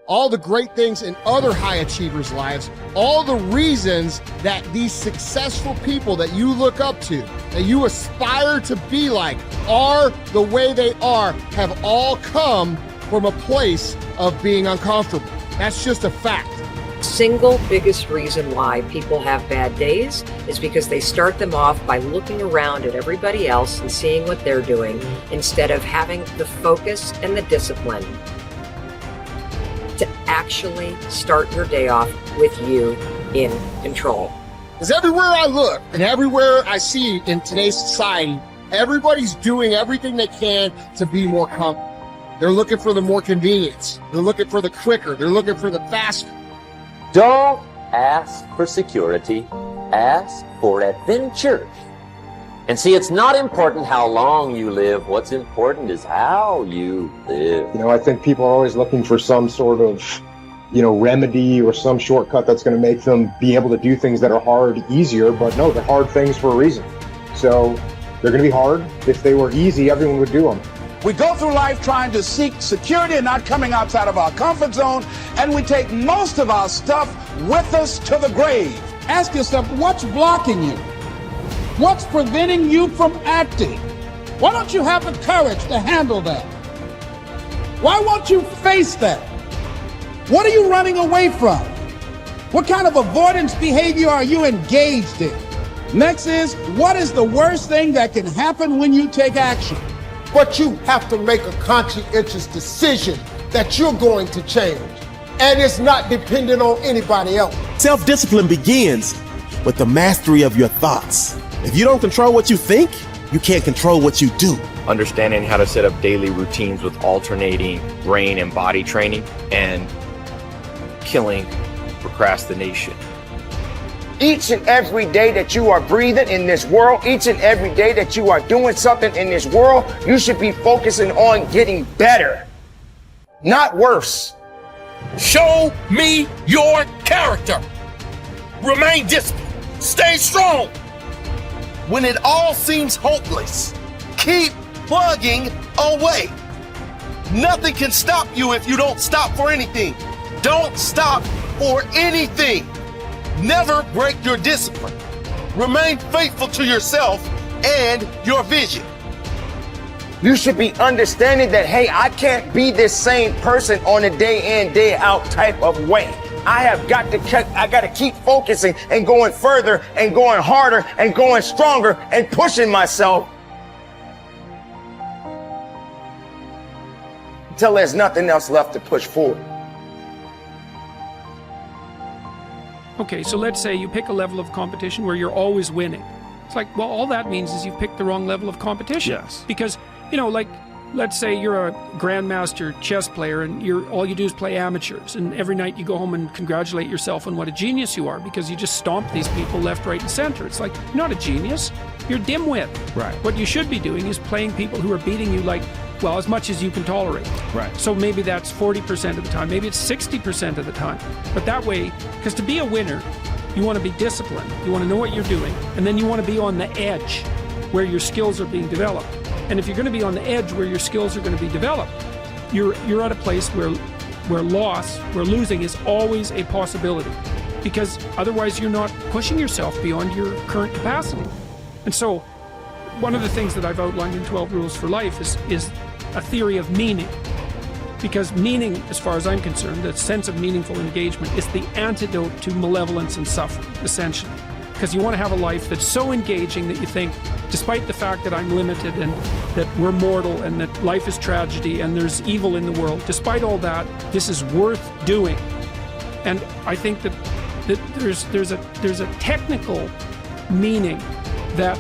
all the great things in other high achievers' lives, all the reasons that these successful people that you look up to, that you aspire to be like, are the way they are, have all come from a place of being uncomfortable. That's just a fact. Single biggest reason why people have bad days is because they start them off by looking around at everybody else and seeing what they're doing instead of having the focus and the discipline to actually start your day off with you in control. Because everywhere I look and everywhere I see in today's society, everybody's doing everything they can to be more comfortable. They're looking for the more convenience. They're looking for the quicker. They're looking for the faster. Don't ask for security, ask for adventure. And see, it's not important how long you live. What's important is how you live. You know, I think people are always looking for some sort of, remedy or some shortcut that's going to make them be able to do things that are hard easier. But no, they're hard things for a reason. So they're going to be hard. If they were easy, everyone would do them. We go through life trying to seek security and not coming outside of our comfort zone, and we take most of our stuff with us to the grave. Ask yourself, what's blocking you? What's preventing you from acting? Why don't you have the courage to handle that? Why won't you face that? What are you running away from? What kind of avoidance behavior are you engaged in? Next is, what is the worst thing that can happen when you take action? But you have to make a conscientious decision that you're going to change. And it's not dependent on anybody else. Self-discipline begins with the mastery of your thoughts. If you don't control what you think, you can't control what you do. Understanding how to set up daily routines with alternating brain and body training and killing procrastination. Each and every day that you are breathing in this world, each and every day that you are doing something in this world, you should be focusing on getting better, not worse. Show me your character. Remain disciplined. Stay strong. When it all seems hopeless, keep plugging away. Nothing can stop you if you don't stop for anything. Don't stop for anything. Never break your discipline. Remain faithful to yourself and your vision. You should be understanding that, hey, I can't be this same person on a day in, day out type of way. I got to keep focusing and going further and going harder and going stronger and pushing myself until there's nothing else left to push forward. Okay, so let's say you pick a level of competition where you're always winning. It's like, well, all that means is you've picked the wrong level of competition. Yes. Because, let's say you're a grandmaster chess player and all you do is play amateurs, and every night you go home and congratulate yourself on what a genius you are because you just stomp these people left, right, and center. It's like, you're not a genius, you're a dimwit. Right. What you should be doing is playing people who are beating you as much as you can tolerate. Right. So maybe that's 40% of the time, maybe it's 60% of the time. But that way, because to be a winner, you want to be disciplined, you want to know what you're doing, and then you want to be on the edge where your skills are being developed. And if you're going to be on the edge where your skills are going to be developed, you're at a place where losing is always a possibility, because otherwise you're not pushing yourself beyond your current capacity. And so one of the things that I've outlined in 12 Rules for Life is a theory of meaning. Because meaning, as far as I'm concerned, the sense of meaningful engagement is the antidote to malevolence and suffering, essentially. Because you want to have a life that's so engaging that you think, despite the fact that I'm limited and that we're mortal and that life is tragedy and there's evil in the world, despite all that, this is worth doing. And I think that there's a technical meaning that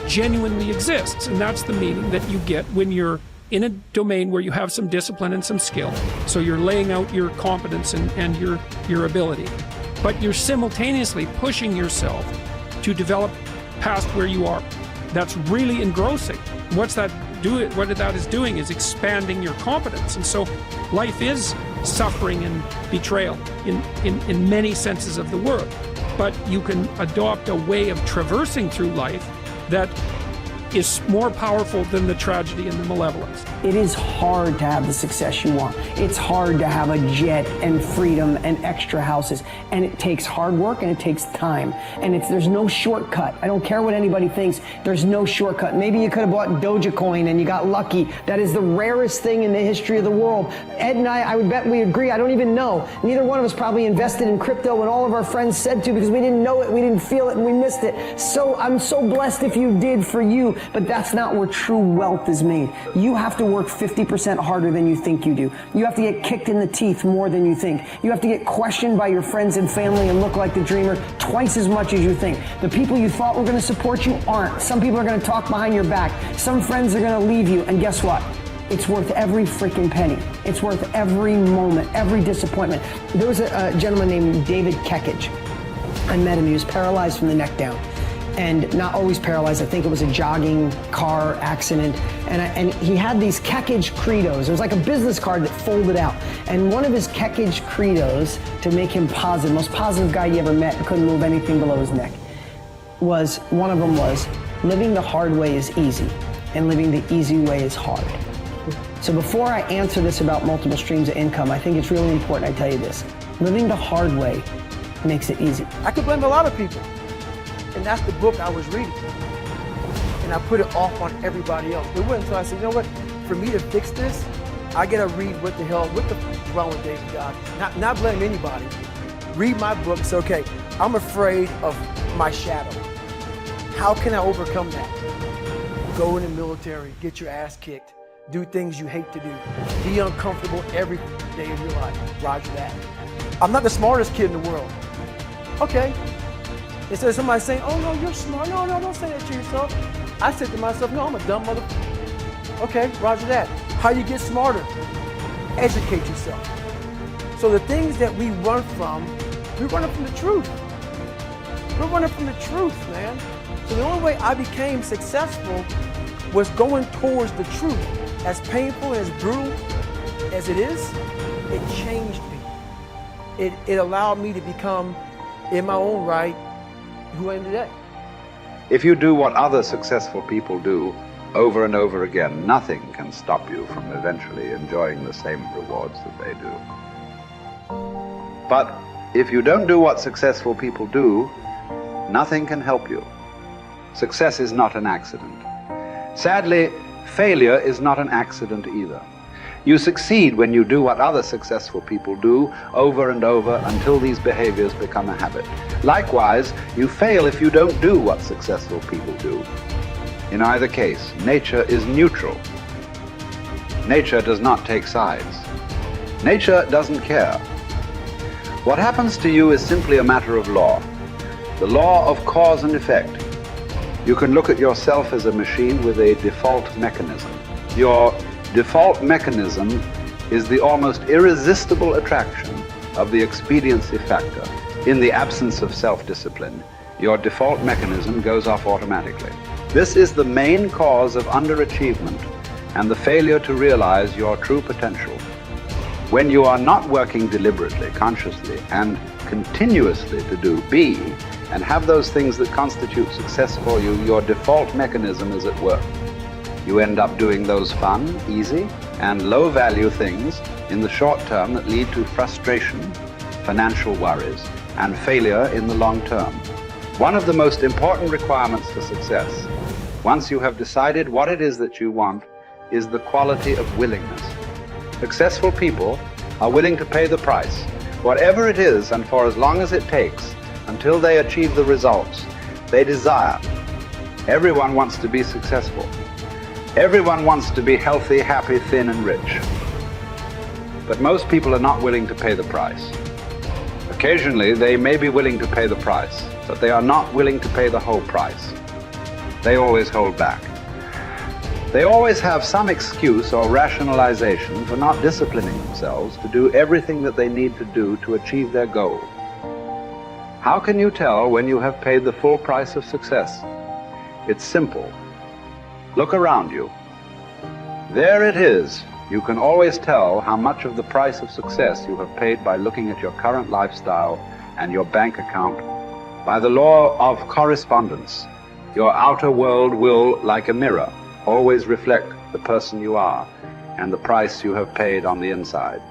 genuinely exists, and that's the meaning that you get when you're in a domain where you have some discipline and some skill. So you're laying out your competence and your ability, but you're simultaneously pushing yourself to develop past where you are. That's really engrossing. What that is doing is expanding your competence. And so life is suffering and betrayal in many senses of the word. But you can adopt a way of traversing through life that is more powerful than the tragedy and the malevolence. It is hard to have the success you want. It's hard to have a jet and freedom and extra houses. And it takes hard work and it takes time. And there's no shortcut. I don't care what anybody thinks. There's no shortcut. Maybe you could have bought Dogecoin and you got lucky. That is the rarest thing in the history of the world. Ed and I would bet we agree. I don't even know. Neither one of us probably invested in crypto when all of our friends said to, because we didn't know it, we didn't feel it, and we missed it. So I'm so blessed if you did for you. But that's not where true wealth is made. You have to work 50% harder than you think you do. You have to get kicked in the teeth more than you think. You have to get questioned by your friends and family and look like the dreamer twice as much as you think. The people you thought were going to support you aren't. Some people are going to talk behind your back. Some friends are going to leave you. And guess what? It's worth every freaking penny. It's worth every moment, every disappointment. There was a gentleman named David Kekich. I met him. He was paralyzed from the neck down. And not always paralyzed. I think it was a jogging car accident. And he had these Kekich credos. It was like a business card that folded out. And one of his Kekich credos, to make him positive, most positive guy you ever met, couldn't move anything below his neck, one of them was, living the hard way is easy, and living the easy way is hard. So before I answer this about multiple streams of income, I think it's really important I tell you this. Living the hard way makes it easy. I could blame a lot of people. And that's the book I was reading. And I put it off on everybody else. It wasn't until I said, you know what, for me to fix this, I gotta read what the f is wrong with David Goggins. Not blame anybody. Read my book and say, okay, I'm afraid of my shadow. How can I overcome that? Go in the military, get your ass kicked, do things you hate to do, be uncomfortable every day of your life. Roger that. I'm not the smartest kid in the world. Okay. Instead of somebody saying, oh no, you're smart. No, don't say that to yourself. I said to myself, no, I'm a dumb motherfucker. Okay, roger that. How you get smarter? Educate yourself. So the things that we run from, we're running from the truth. We're running from the truth, man. So the only way I became successful was going towards the truth. As painful and as brutal as it is, it changed me. It allowed me to become, in my own right, who I am today. If you do what other successful people do over and over again, nothing can stop you from eventually enjoying the same rewards that they do. But if you don't do what successful people do, nothing can help you. Success is not an accident. Sadly, failure is not an accident either. You succeed when you do what other successful people do over and over until these behaviors become a habit. Likewise, you fail if you don't do what successful people do. In either case, nature is neutral. Nature does not take sides. Nature doesn't care. What happens to you is simply a matter of law. The law of cause and effect. You can look at yourself as a machine with a default mechanism. Your default mechanism is the almost irresistible attraction of the expediency factor. In the absence of self-discipline, your default mechanism goes off automatically. This is the main cause of underachievement and the failure to realize your true potential. When you are not working deliberately, consciously, and continuously to be and have those things that constitute success for you, your default mechanism is at work. You end up doing those fun, easy, and low-value things in the short term that lead to frustration, financial worries, and failure in the long term. One of the most important requirements for success, once you have decided what it is that you want, is the quality of willingness. Successful people are willing to pay the price, whatever it is and for as long as it takes, until they achieve the results they desire. Everyone wants to be successful. Everyone wants to be healthy, happy, thin, and rich. But most people are not willing to pay the price. Occasionally, they may be willing to pay the price, but they are not willing to pay the whole price. They always hold back. They always have some excuse or rationalization for not disciplining themselves to do everything that they need to do to achieve their goal. How can you tell when you have paid the full price of success? It's simple. Look around you. There it is. You can always tell how much of the price of success you have paid by looking at your current lifestyle and your bank account. By the law of correspondence, Your outer world will, like a mirror, always reflect the person you are and the price you have paid on the inside.